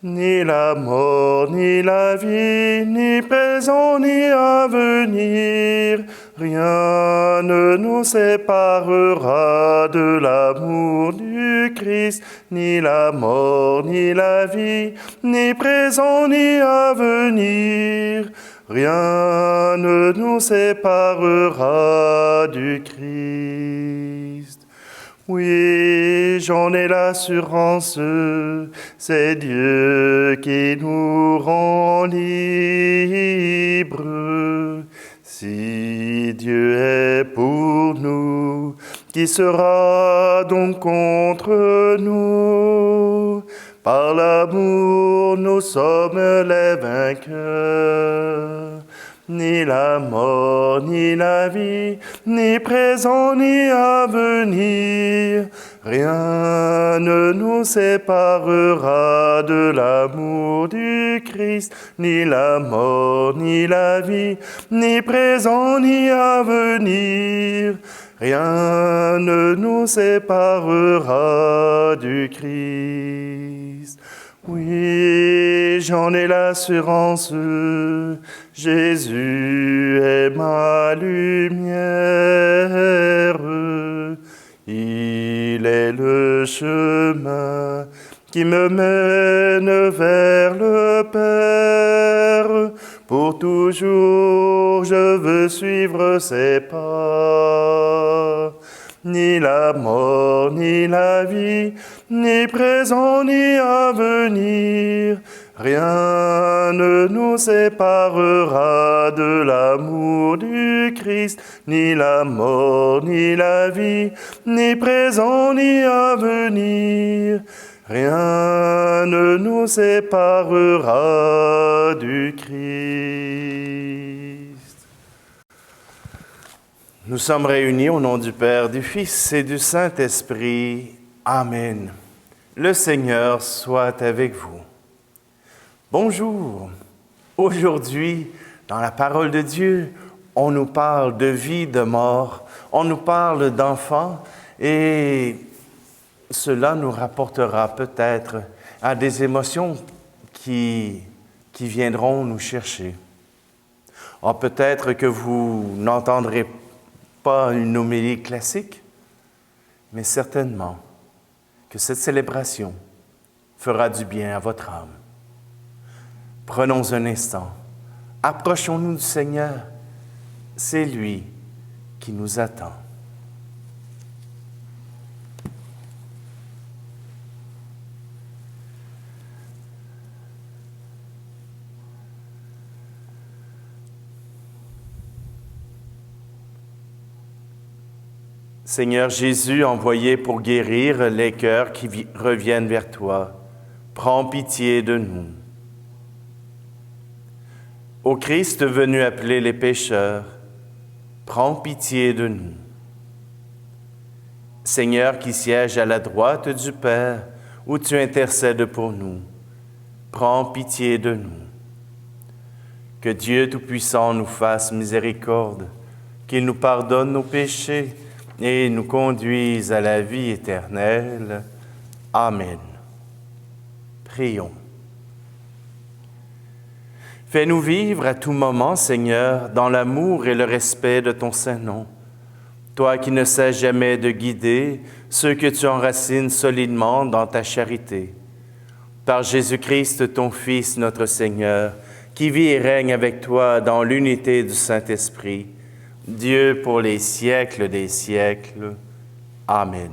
Ni la mort, ni la vie, ni présent, ni à venir, rien ne nous séparera de l'amour du Christ. Ni la mort, ni la vie, ni présent, ni à venir, rien ne nous séparera du Christ. Oui, j'en ai l'assurance, c'est Dieu qui nous rend libres. Si Dieu est pour nous, qui sera donc contre nous? Par l'amour, nous sommes les vainqueurs. Ni la mort, ni la vie, ni présent, ni à venir, rien ne nous séparera de l'amour du Christ. Ni la mort, ni la vie, ni présent, ni à venir, rien ne nous séparera du Christ. Oui, j'en ai l'assurance, Jésus est ma lumière. Il est le chemin qui me mène vers le Père. Pour toujours, je veux suivre ses pas. Ni la mort, ni la vie, ni présent, ni à venir, rien ne nous séparera de l'amour du Christ. Ni la mort, ni la vie, ni présent, ni à venir, rien ne nous séparera du Christ. Nous sommes réunis au nom du Père, du Fils et du Saint-Esprit. Amen. Le Seigneur soit avec vous. Bonjour. Aujourd'hui, dans la parole de Dieu, on nous parle de vie, de mort, on nous parle d'enfants et cela nous rapportera peut-être à des émotions qui viendront nous chercher. Or, peut-être que vous n'entendrez pas une homélie classique, mais certainement que cette célébration fera du bien à votre âme. Prenons un instant, approchons-nous du Seigneur, c'est lui qui nous attend. Seigneur Jésus, envoyé pour guérir les cœurs qui reviennent vers toi, prends pitié de nous. Ô Christ venu appeler les pécheurs, prends pitié de nous. Seigneur qui siège à la droite du Père, où tu intercèdes pour nous, prends pitié de nous. Que Dieu Tout-Puissant nous fasse miséricorde, qu'il nous pardonne nos péchés, et nous conduise à la vie éternelle. Amen. Prions. Fais-nous vivre à tout moment, Seigneur, dans l'amour et le respect de ton saint nom. Toi qui ne cesses jamais de guider ceux que tu enracines solidement dans ta charité. Par Jésus-Christ, ton Fils, notre Seigneur, qui vit et règne avec toi dans l'unité du Saint-Esprit, Dieu pour les siècles des siècles. Amen.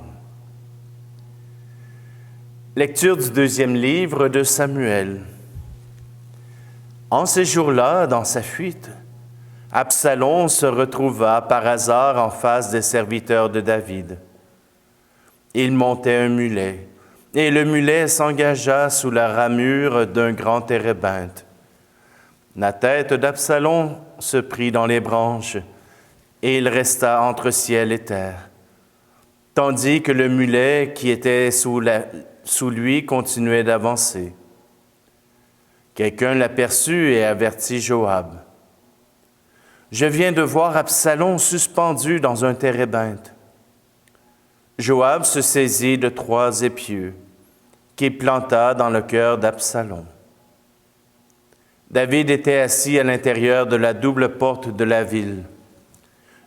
Lecture du 2e livre de Samuel. En ces jours-là, dans sa fuite, Absalom se retrouva par hasard en face des serviteurs de David. Il montait un mulet, et le mulet s'engagea sous la ramure d'un grand térébinthe. La tête d'Absalom se prit dans les branches, et il resta entre ciel et terre, tandis que le mulet qui était sous lui continuait d'avancer. Quelqu'un l'aperçut et avertit Joab. « Je viens de voir Absalom suspendu dans un térébinthe. » Joab se saisit de 3 épieux. qu'il planta dans le cœur d'Absalom. David était assis à l'intérieur de la double porte de la ville.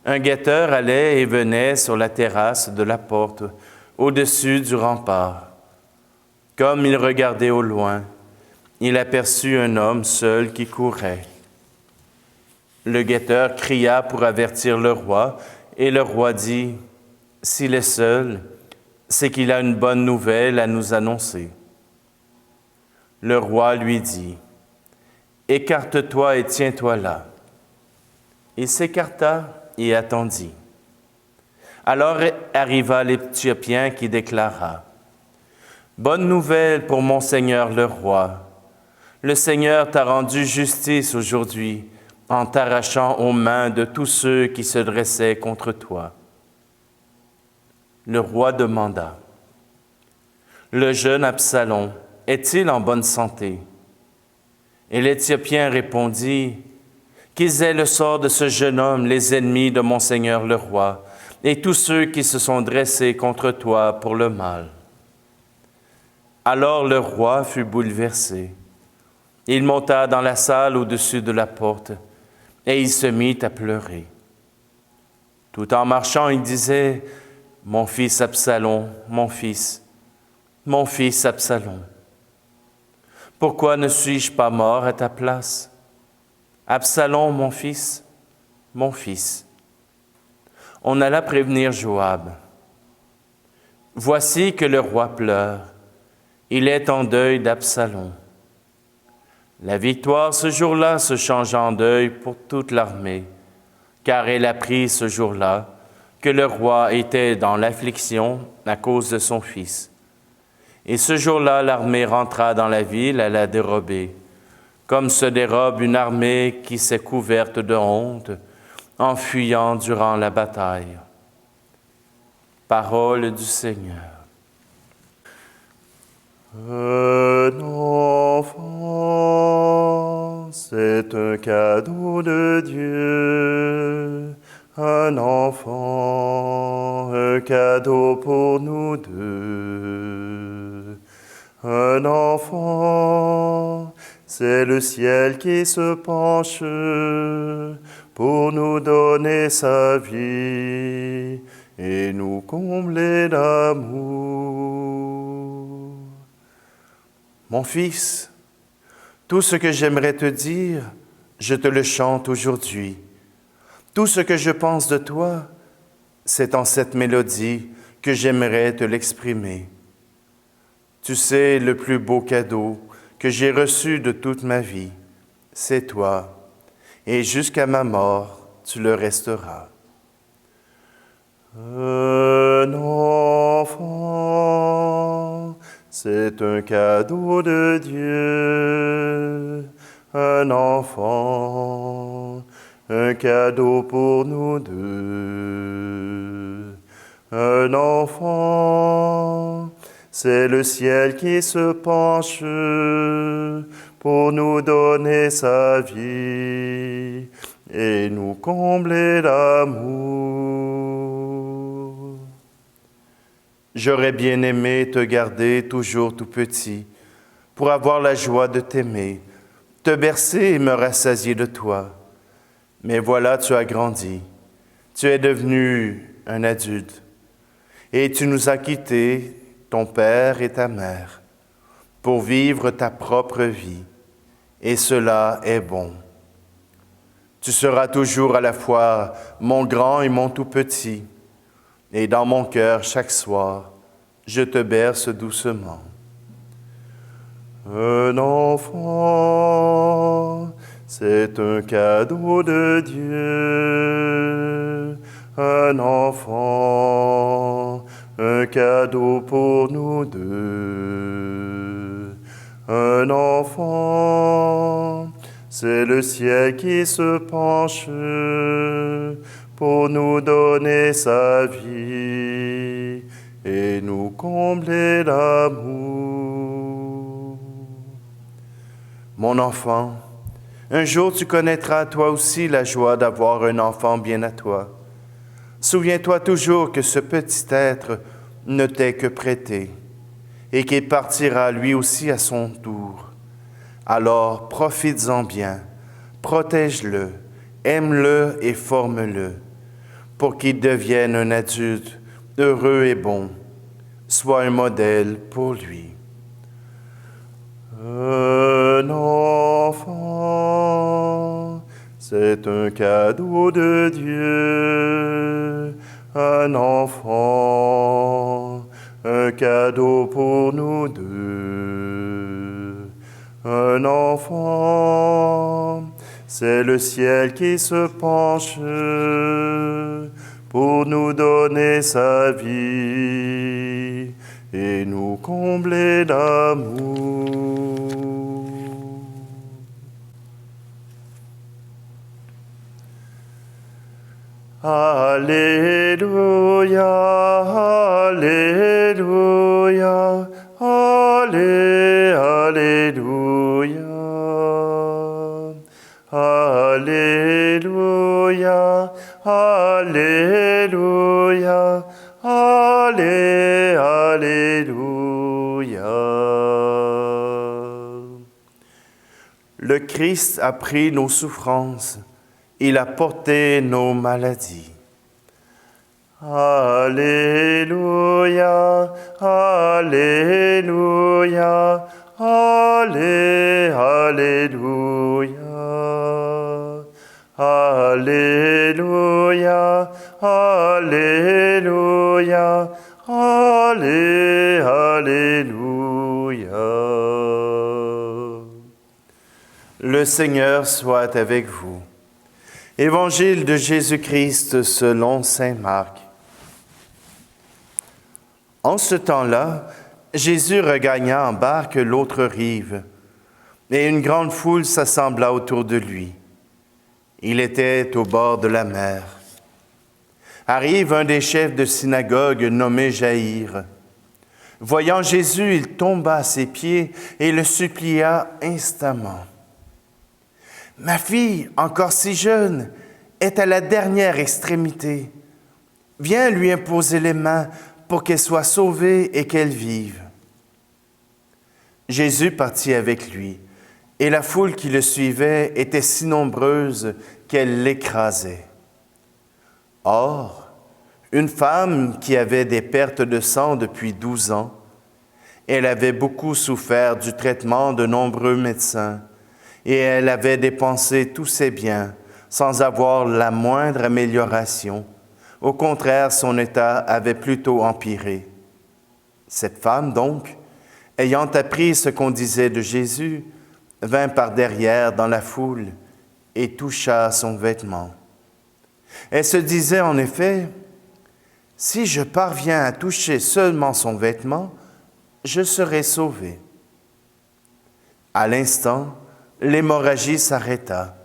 Un guetteur allait et venait sur la terrasse de la porte, au-dessus du rempart. Comme il regardait au loin, il aperçut un homme seul qui courait. Le guetteur cria pour avertir le roi, et le roi dit, « S'il est seul, c'est qu'il a une bonne nouvelle à nous annoncer. » Le roi lui dit, « Écarte-toi et tiens-toi là. » Il s'écarta et attendit. Alors arriva l'Éthiopien qui déclara, « Bonne nouvelle pour mon seigneur le roi. Le Seigneur t'a rendu justice aujourd'hui en t'arrachant aux mains de tous ceux qui se dressaient contre toi. » Le roi demanda, « Le jeune Absalom est-il en bonne santé? » Et l'Éthiopien répondit, « Qu'ils aient le sort de ce jeune homme, les ennemis de mon seigneur le roi, et tous ceux qui se sont dressés contre toi pour le mal. » Alors le roi fut bouleversé. Il monta dans la salle au-dessus de la porte, et il se mit à pleurer. Tout en marchant, il disait, « Mon fils Absalom, mon fils Absalom, pourquoi ne suis-je pas mort à ta place? Absalom, mon fils. » On alla prévenir Joab. « Voici que le roi pleure. Il est en deuil d'Absalom. » La victoire ce jour-là se changea en deuil pour toute l'armée, car elle apprit ce jour-là que le roi était dans l'affliction à cause de son fils. Et ce jour-là, l'armée rentra dans la ville à la dérobée, comme se dérobe une armée qui s'est couverte de honte en fuyant durant la bataille. Parole du Seigneur. Un enfant, c'est un cadeau de Dieu. Un enfant, un cadeau pour nous deux. Un enfant, c'est le ciel qui se penche pour nous donner sa vie et nous combler d'amour. Mon fils, tout ce que j'aimerais te dire, je te le chante aujourd'hui. Tout ce que je pense de toi, c'est en cette mélodie que j'aimerais te l'exprimer. Tu sais, le plus beau cadeau que j'ai reçu de toute ma vie, c'est toi, et jusqu'à ma mort, tu le resteras. Un enfant, c'est un cadeau de Dieu. Un enfant, un cadeau pour nous deux. Un enfant, c'est le ciel qui se penche pour nous donner sa vie et nous combler d'amour. J'aurais bien aimé te garder toujours tout petit, pour avoir la joie de t'aimer, te bercer et me rassasier de toi. Mais voilà, tu as grandi, tu es devenu un adulte, et tu nous as quittés, ton père et ta mère, pour vivre ta propre vie, et cela est bon. Tu seras toujours à la fois mon grand et mon tout petit, et dans mon cœur chaque soir, je te berce doucement. Un enfant, c'est un cadeau de Dieu. Un enfant, un cadeau pour nous deux. Un enfant, c'est le ciel qui se penche pour nous donner sa vie et nous combler d'amour. Mon enfant, un jour tu connaîtras toi aussi la joie d'avoir un enfant bien à toi. Souviens-toi toujours que ce petit être ne t'est que prêté, et qu'il partira lui aussi à son tour. Alors profites-en bien, protège-le, aime-le et forme-le, pour qu'il devienne un adulte heureux et bon. Sois un modèle pour lui. Un enfant, c'est un cadeau de Dieu. Un enfant, un cadeau pour nous deux. Un enfant, c'est le ciel qui se penche pour nous donner sa vie et nous combler d'amour. Alléluia, Alléluia, Alléluia, Alléluia, Alléluia, Alléluia. Le Christ a pris nos souffrances, il a porté nos maladies. Alléluia, Alléluia, Alléluia, Alléluia, Alléluia, Alléluia. Le Seigneur soit avec vous. Évangile de Jésus-Christ selon saint Marc. En ce temps-là, Jésus regagna en barque l'autre rive, et une grande foule s'assembla autour de lui. Il était au bord de la mer. Arrive un des chefs de synagogue nommé Jaïr. Voyant Jésus, il tomba à ses pieds et le supplia instamment. « Ma fille, encore si jeune, est à la dernière extrémité. Viens lui imposer les mains pour qu'elle soit sauvée et qu'elle vive. » Jésus partit avec lui, et la foule qui le suivait était si nombreuse qu'elle l'écrasait. Or, une femme qui avait des pertes de sang depuis 12 ans, elle avait beaucoup souffert du traitement de nombreux médecins, et elle avait dépensé tous ses biens sans avoir la moindre amélioration. Au contraire, son état avait plutôt empiré. Cette femme, donc, ayant appris ce qu'on disait de Jésus, vint par derrière dans la foule et toucha son vêtement. Elle se disait en effet, « Si je parviens à toucher seulement son vêtement, je serai sauvée. » À l'instant, l'hémorragie s'arrêta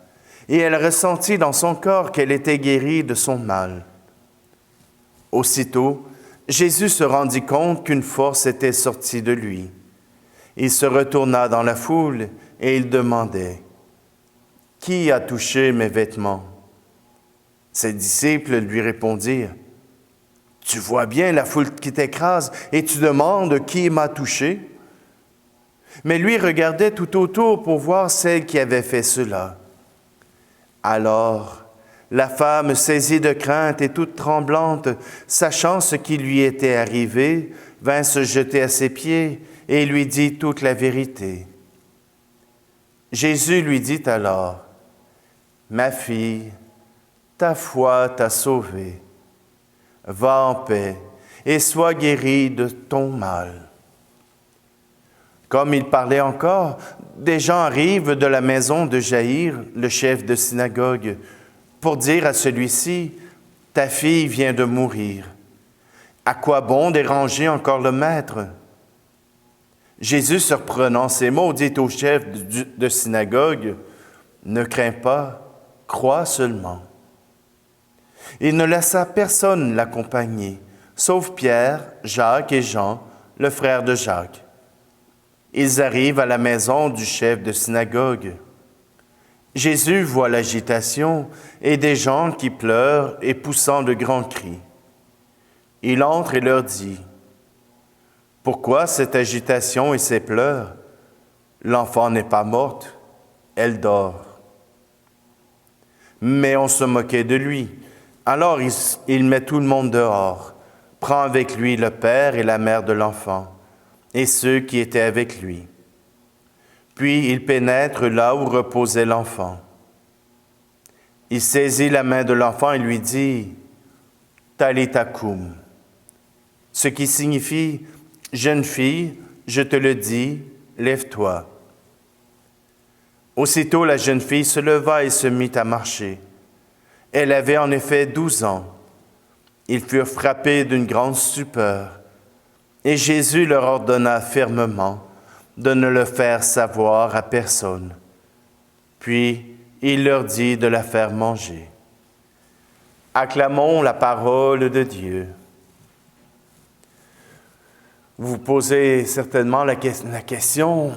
et elle ressentit dans son corps qu'elle était guérie de son mal. Aussitôt, Jésus se rendit compte qu'une force était sortie de lui. Il se retourna dans la foule et il demandait, « Qui a touché mes vêtements ?» Ses disciples lui répondirent, « Tu vois bien la foule qui t'écrase et tu demandes qui m'a touché ?» Mais lui regardait tout autour pour voir celle qui avait fait cela. Alors, la femme, saisie de crainte et toute tremblante, sachant ce qui lui était arrivé, vint se jeter à ses pieds et lui dit toute la vérité. Jésus lui dit alors, « Ma fille, ta foi t'a sauvée. Va en paix et sois guérie de ton mal. » Comme il parlait encore, des gens arrivent de la maison de Jaïr, le chef de synagogue, pour dire à celui-ci, « Ta fille vient de mourir. À quoi bon déranger encore le maître ?» Jésus, surprenant ces mots, dit au chef de synagogue, « Ne crains pas, crois seulement. » Il ne laissa personne l'accompagner, sauf Pierre, Jacques et Jean, le frère de Jacques. Ils arrivent à la maison du chef de synagogue. Jésus voit l'agitation et des gens qui pleurent et poussant de grands cris. Il entre et leur dit, « Pourquoi cette agitation et ces pleurs? L'enfant n'est pas morte, elle dort. » Mais on se moquait de lui. Alors il met tout le monde dehors, prend avec lui le père et la mère de l'enfant, et ceux qui étaient avec lui. Puis il pénètre là où reposait l'enfant. Il saisit la main de l'enfant et lui dit « Talitha koum », ce qui signifie « Jeune fille, je te le dis, lève-toi ». Aussitôt la jeune fille se leva et se mit à marcher. Elle avait en effet 12 ans. Ils furent frappés d'une grande stupeur, et Jésus leur ordonna fermement de ne le faire savoir à personne. Puis il leur dit de la faire manger. Acclamons la parole de Dieu. Vous vous posez certainement la question,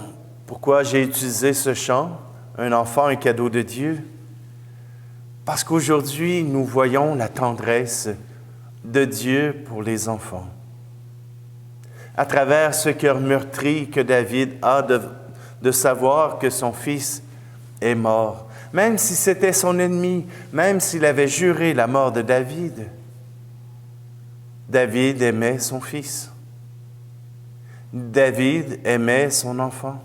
pourquoi j'ai utilisé ce chant, un enfant, un cadeau de Dieu? Parce qu'aujourd'hui, nous voyons la tendresse de Dieu pour les enfants. À travers ce cœur meurtri que David a de savoir que son fils est mort, même si c'était son ennemi, même s'il avait juré la mort de David, David aimait son fils. David aimait son enfant.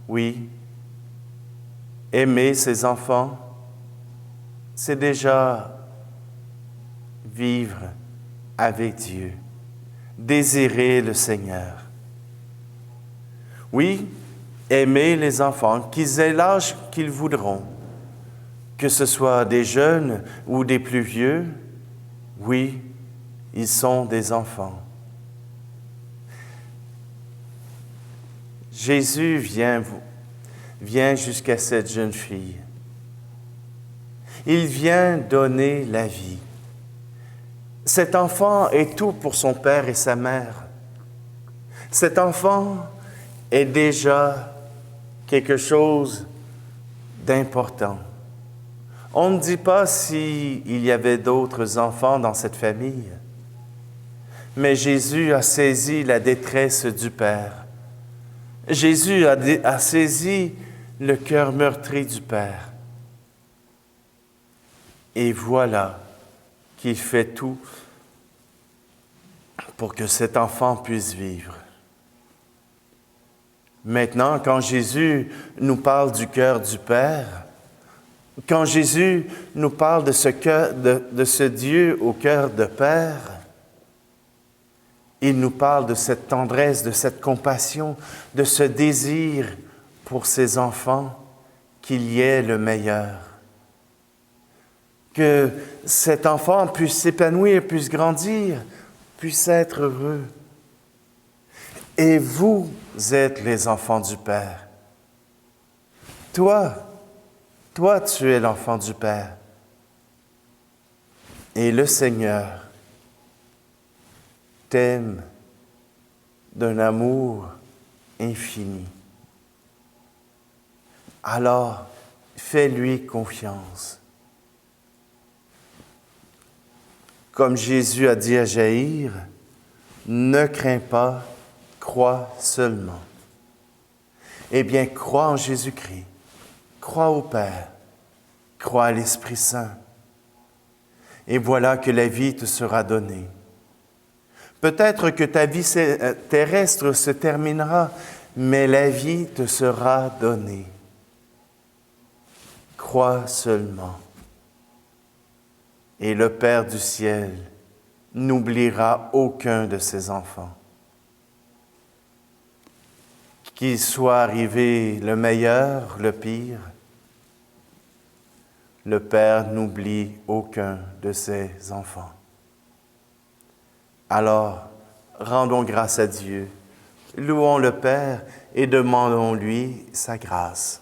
Oui, aimer ses enfants, c'est déjà vivre avec Dieu, désirer le Seigneur. Oui, aimer les enfants, qu'ils aient l'âge qu'ils voudront, que ce soit des jeunes ou des plus vieux, oui, ils sont des enfants. Jésus vient jusqu'à cette jeune fille. Il vient donner la vie. Cet enfant est tout pour son père et sa mère. Cet enfant est déjà quelque chose d'important. On ne dit pas s'il y avait d'autres enfants dans cette famille, mais Jésus a saisi la détresse du Père. Jésus a saisi le cœur meurtri du Père. Et voilà qu'il fait tout pour que cet enfant puisse vivre. Maintenant, quand Jésus nous parle du cœur du Père, quand Jésus nous parle de ce Dieu au cœur de Père, il nous parle de cette tendresse, de cette compassion, de ce désir pour ses enfants, qu'il y ait le meilleur. Que cet enfant puisse s'épanouir, puisse grandir, puisse être heureux. Et vous êtes les enfants du Père. Toi, tu es l'enfant du Père. Et le Seigneur t'aime d'un amour infini. Alors, fais-lui confiance. Comme Jésus a dit à Jaïr, ne crains pas, crois seulement. Eh bien, crois en Jésus-Christ, crois au Père, crois à l'Esprit Saint. Et voilà que la vie te sera donnée. Peut-être que ta vie terrestre se terminera, mais la vie te sera donnée. Crois seulement. Et le Père du ciel n'oubliera aucun de ses enfants. Qu'il soit arrivé le meilleur, le pire, le Père n'oublie aucun de ses enfants. Alors, rendons grâce à Dieu, louons le Père et demandons-lui sa grâce.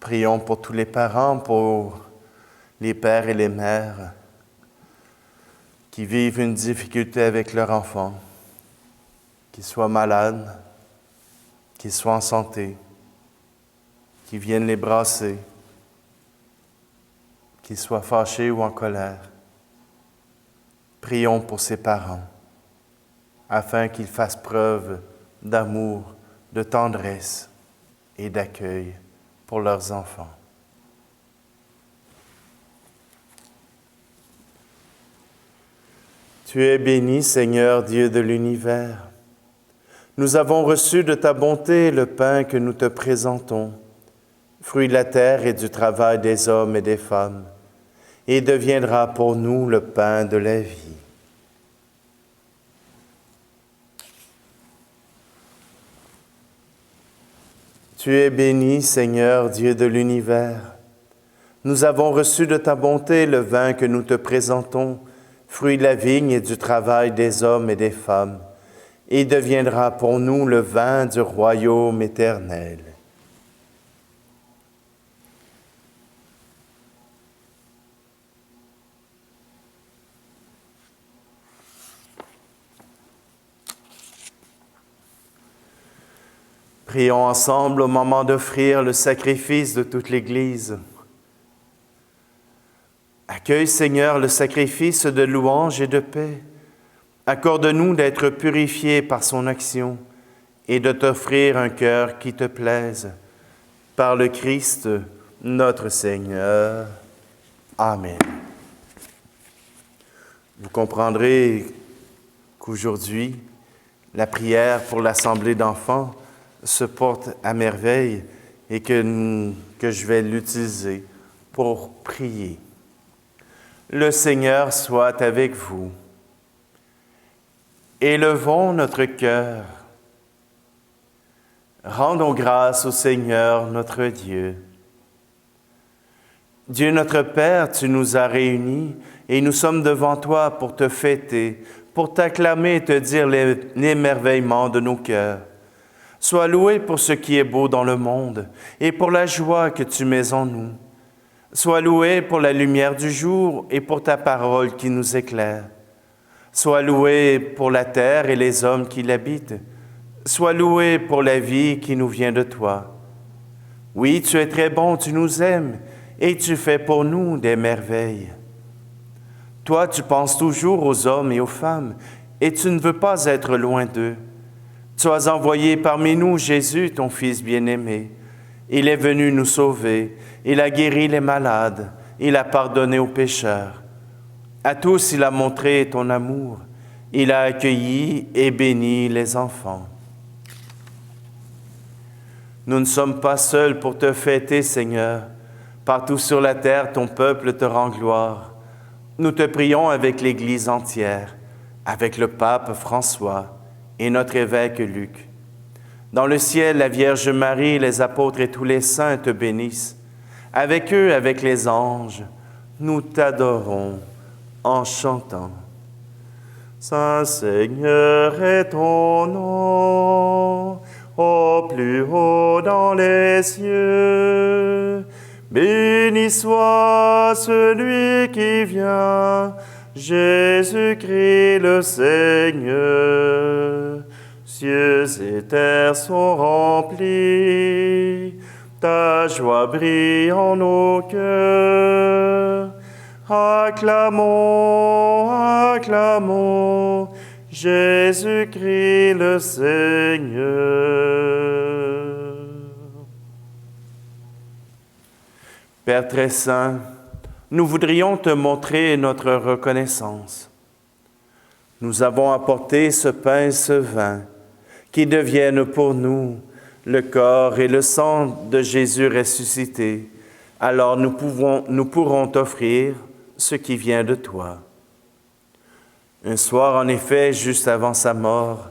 Prions pour tous les parents, pour les pères et les mères qui vivent une difficulté avec leur enfant, qu'ils soient malades, qu'ils soient en santé, qu'ils viennent les brasser, qu'ils soient fâchés ou en colère. Prions pour ces parents, afin qu'ils fassent preuve d'amour, de tendresse et d'accueil pour leurs enfants. Tu es béni, Seigneur, Dieu de l'univers. Nous avons reçu de ta bonté le pain que nous te présentons, fruit de la terre et du travail des hommes et des femmes, et deviendra pour nous le pain de la vie. Tu es béni, Seigneur, Dieu de l'univers. Nous avons reçu de ta bonté le vin que nous te présentons, fruit de la vigne et du travail des hommes et des femmes, et deviendra pour nous le vin du royaume éternel. Prions ensemble au moment d'offrir le sacrifice de toute l'Église. Accueille, Seigneur, le sacrifice de louange et de paix. Accorde-nous d'être purifiés par son action et de t'offrir un cœur qui te plaise. Par le Christ, notre Seigneur. Amen. Vous comprendrez qu'aujourd'hui, la prière pour l'Assemblée d'enfants se porte à merveille et que je vais l'utiliser pour prier. Le Seigneur soit avec vous. Élevons notre cœur. Rendons grâce au Seigneur notre Dieu. Dieu notre Père, tu nous as réunis et nous sommes devant toi pour te fêter, pour t'acclamer et te dire l'émerveillement de nos cœurs. Sois loué pour ce qui est beau dans le monde et pour la joie que tu mets en nous. Sois loué pour la lumière du jour et pour ta parole qui nous éclaire. Sois loué pour la terre et les hommes qui l'habitent. Sois loué pour la vie qui nous vient de toi. Oui, tu es très bon, tu nous aimes et tu fais pour nous des merveilles. Toi, tu penses toujours aux hommes et aux femmes et tu ne veux pas être loin d'eux. Tu as envoyé parmi nous Jésus, ton Fils bien-aimé. Il est venu nous sauver. Il a guéri les malades. Il a pardonné aux pécheurs. À tous, il a montré ton amour. Il a accueilli et béni les enfants. Nous ne sommes pas seuls pour te fêter, Seigneur. Partout sur la terre, ton peuple te rend gloire. Nous te prions avec l'Église entière, avec le pape François et notre évêque Luc. Dans le ciel, la Vierge Marie, les apôtres et tous les saints te bénissent. Avec eux, avec les anges, nous t'adorons en chantant. Saint Seigneur est ton nom, au plus haut dans les cieux. Béni soit celui qui vient, Jésus-Christ le Seigneur. Cieux et terre sont remplis, ta joie brille en nos cœurs. Acclamons, acclamons, Jésus-Christ le Seigneur. Père très saint, nous voudrions te montrer notre reconnaissance. Nous avons apporté ce pain et ce vin qui deviennent pour nous le corps et le sang de Jésus ressuscité. Alors nous pourrons t'offrir ce qui vient de toi. Un soir, en effet, juste avant sa mort,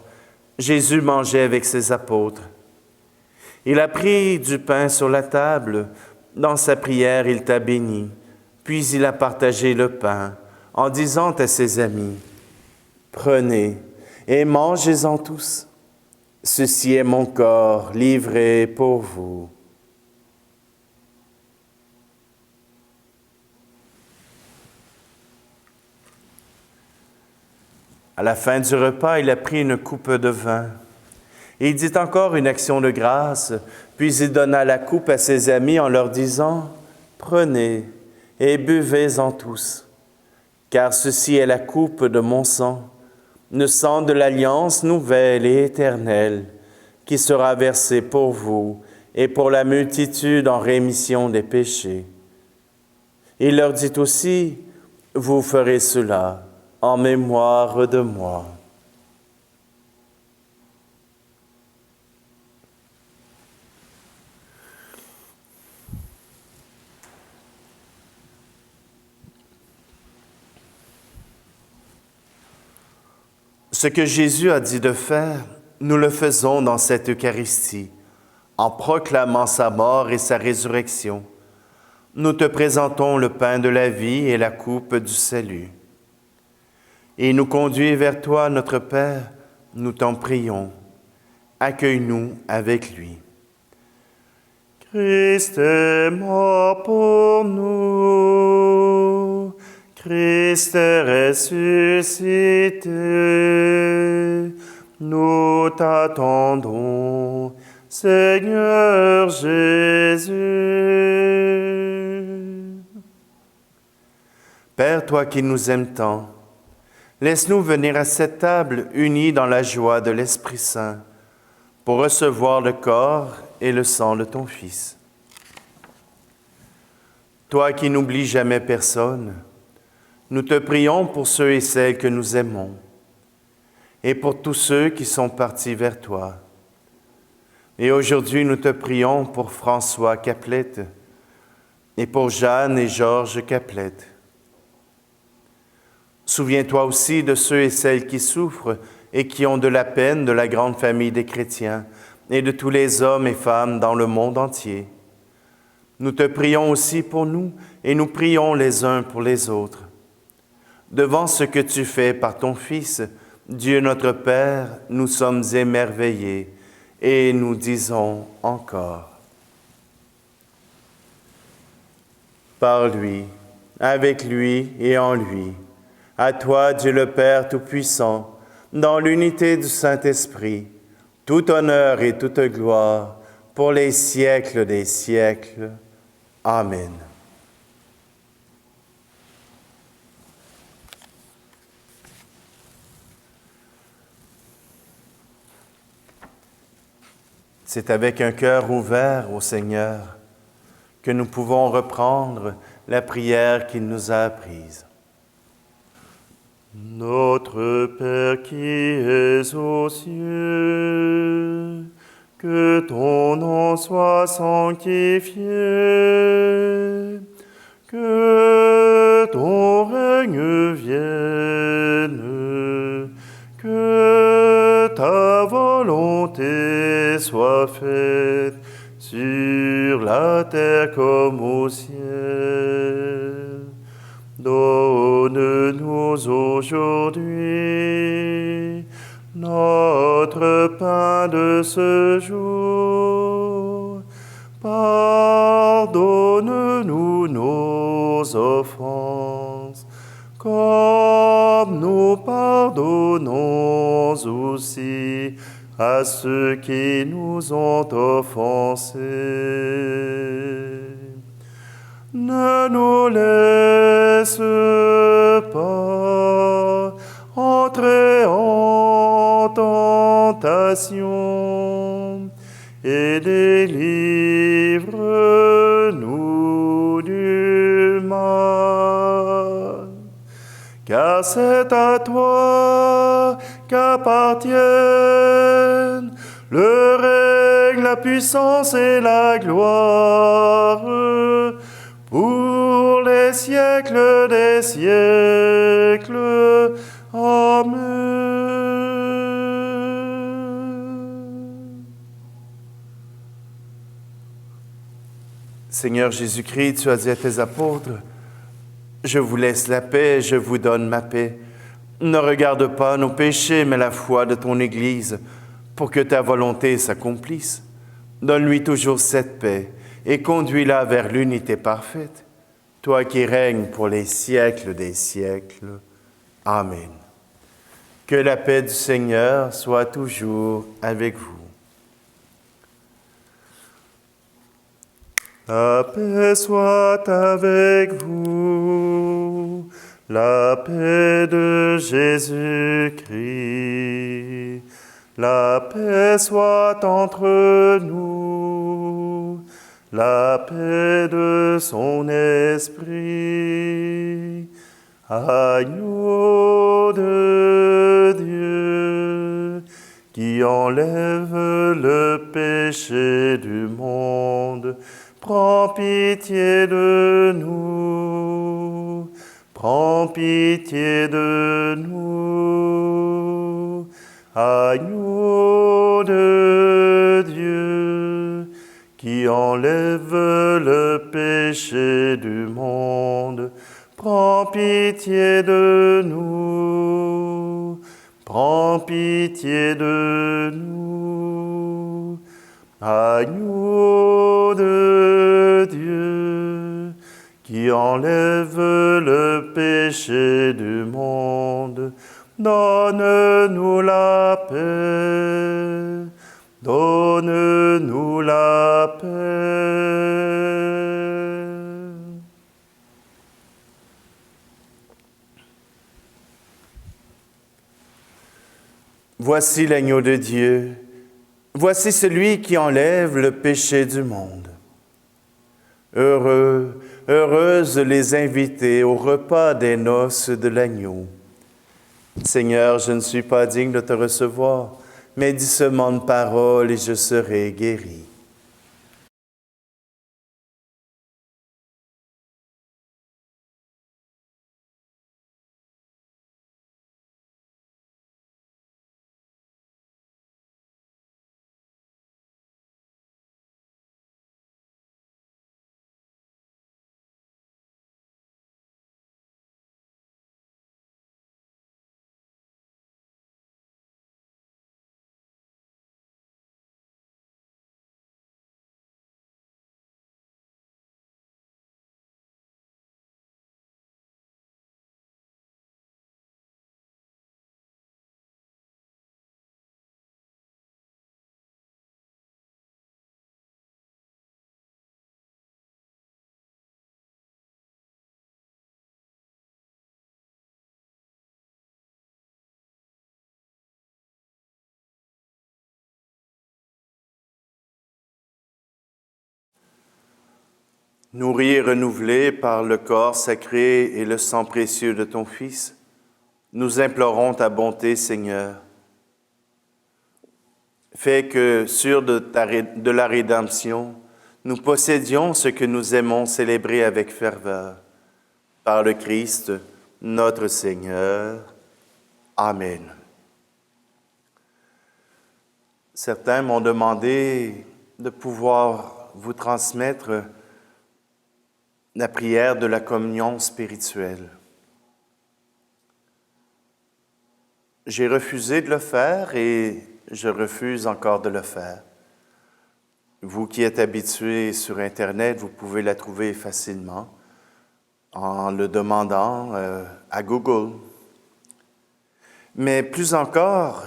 Jésus mangeait avec ses apôtres. Il a pris du pain sur la table. Dans sa prière, il t'a béni. Puis il a partagé le pain en disant à ses amis, « Prenez et mangez-en tous. Ceci est mon corps livré pour vous. » À la fin du repas, il a pris une coupe de vin. Et il dit encore une action de grâce, puis il donna la coupe à ses amis en leur disant, « Prenez et buvez-en tous, car ceci est la coupe de mon sang, le sang de l'alliance nouvelle et éternelle, qui sera versé pour vous et pour la multitude en rémission des péchés. » Il leur dit aussi, « Vous ferez cela en mémoire de moi. » Ce que Jésus a dit de faire, nous le faisons dans cette Eucharistie, en proclamant sa mort et sa résurrection. Nous te présentons le pain de la vie et la coupe du salut. Et nous conduis vers toi, notre Père, nous t'en prions. Accueille-nous avec lui. Christ est mort pour nous. Christ est ressuscité. Nous t'attendons, Seigneur Jésus. Père, toi qui nous aimes tant, laisse-nous venir à cette table unis dans la joie de l'Esprit Saint pour recevoir le corps et le sang de ton Fils. Toi qui n'oublies jamais personne, nous te prions pour ceux et celles que nous aimons et pour tous ceux qui sont partis vers toi. Et aujourd'hui, nous te prions pour François Caplette et pour Jeanne et Georges Caplette. Souviens-toi aussi de ceux et celles qui souffrent et qui ont de la peine de la grande famille des chrétiens et de tous les hommes et femmes dans le monde entier. Nous te prions aussi pour nous et nous prions les uns pour les autres. Devant ce que tu fais par ton Fils, Dieu notre Père, nous sommes émerveillés et nous disons encore. Par lui, avec lui et en lui, à toi, Dieu le Père Tout-Puissant, dans l'unité du Saint-Esprit, tout honneur et toute gloire pour les siècles des siècles. Amen. C'est avec un cœur ouvert au Seigneur que nous pouvons reprendre la prière qu'il nous a apprise. Notre Père qui es aux cieux, que ton nom soit sanctifié, que ton règne vienne, que ta volonté soit faite sur la terre comme au ciel. Donne-nous aujourd'hui notre pain de ce jour. Pardonne-nous nos offenses, comme nous pardonnons aussi à ceux qui nous ont offensés. Ne nous laisse pas entrer en tentation et délivre-nous du mal. Car c'est à toi qu'appartiennent le règne, la puissance et la gloire pour les siècles des siècles. Amen. Seigneur Jésus-Christ, tu as dit à tes apôtres, « Je vous laisse la paix, je vous donne ma paix. Ne regarde pas nos péchés, mais la foi de ton Église, pour que ta volonté s'accomplisse. Donne-lui toujours cette paix et conduis-la vers l'unité parfaite, toi qui règnes pour les siècles des siècles. Amen. Que la paix du Seigneur soit toujours avec vous. La paix soit avec vous, la paix de Jésus-Christ, la paix soit entre nous, la paix de son esprit. Agneau de Dieu, qui enlève le péché du monde, prends pitié de nous, prends pitié de nous. Agneau de Dieu, qui enlève le péché du monde, prends pitié de nous, prends pitié de nous. Agneau de Dieu, qui enlève le péché du monde, donne-nous la paix, donne-nous la paix. Voici l'agneau de Dieu, voici celui qui enlève le péché du monde. Heureux, heureuses les invités au repas des noces de l'agneau. Seigneur, je ne suis pas digne de te recevoir, mais dis seulement une parole et je serai guéri. Nourris et renouvelés par le corps sacré et le sang précieux de ton Fils, nous implorons ta bonté, Seigneur. Fais que, sûrs de la rédemption, nous possédions ce que nous aimons célébrer avec ferveur. Par le Christ, notre Seigneur. Amen. Certains m'ont demandé de pouvoir vous transmettre la prière de la communion spirituelle. J'ai refusé de le faire et je refuse encore de le faire. Vous qui êtes habitués sur Internet, vous pouvez la trouver facilement en le demandant à Google. Mais plus encore,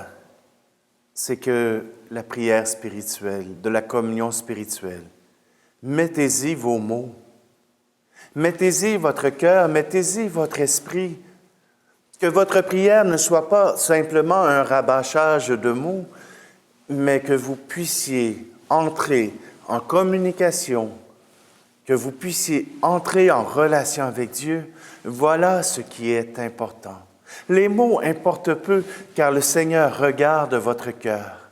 c'est que la prière spirituelle, de la communion spirituelle, mettez-y vos mots. Mettez-y votre cœur, mettez-y votre esprit. Que votre prière ne soit pas simplement un rabâchage de mots, mais que vous puissiez entrer en communication, que vous puissiez entrer en relation avec Dieu. Voilà ce qui est important. Les mots importent peu, car le Seigneur regarde votre cœur.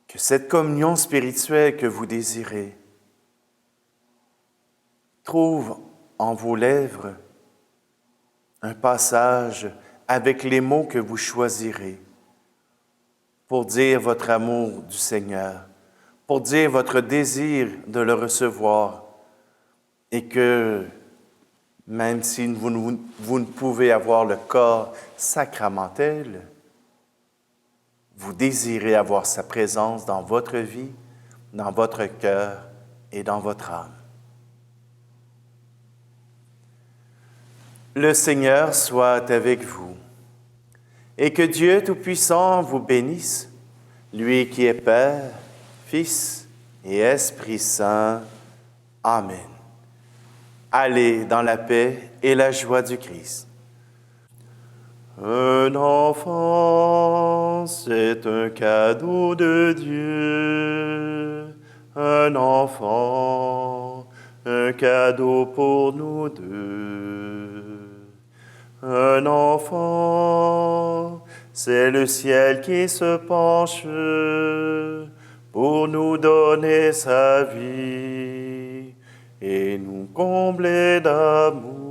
Que cette communion spirituelle que vous désirez trouve en vos lèvres un passage avec les mots que vous choisirez pour dire votre amour du Seigneur, pour dire votre désir de le recevoir et que même si vous ne pouvez avoir le corps sacramentel, vous désirez avoir sa présence dans votre vie, dans votre cœur et dans votre âme. Le Seigneur soit avec vous. et que Dieu Tout-Puissant vous bénisse, lui qui est Père, Fils et Esprit Saint. Amen. Allez dans la paix et la joie du Christ. Un enfant, c'est un cadeau de Dieu. Un enfant, un cadeau pour nous deux. Un enfant, c'est le ciel qui se penche pour nous donner sa vie et nous combler d'amour.